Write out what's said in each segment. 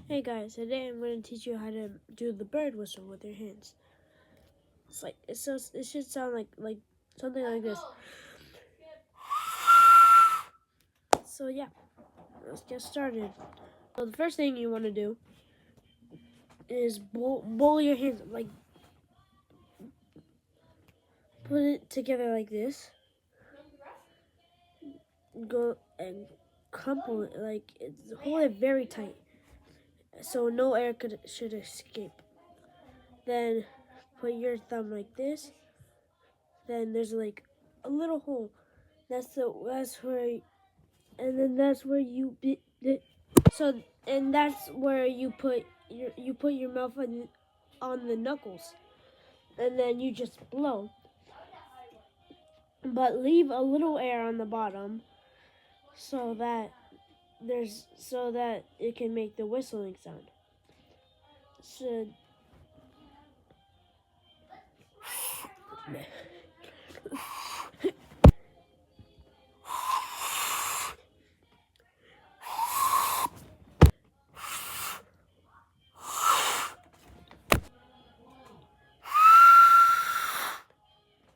Hey guys, today I'm going to teach you how to do the bird whistle with your hands. It should sound like something like this. So yeah, let's get started. So the first thing you want to do is bowl your hands, like put it together like this. Go and crumple it, hold it very tight so no air should escape. Then put your thumb like this. Then there's like a little hole. That's where, and then that's where you that's where you put your mouth on the knuckles, and then you just blow. But leave a little air on the bottom so that it can make the whistling sound.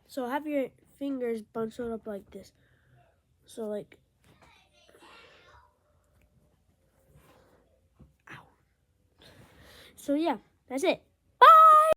So have your fingers bunched up like this. Ow. So yeah, that's it.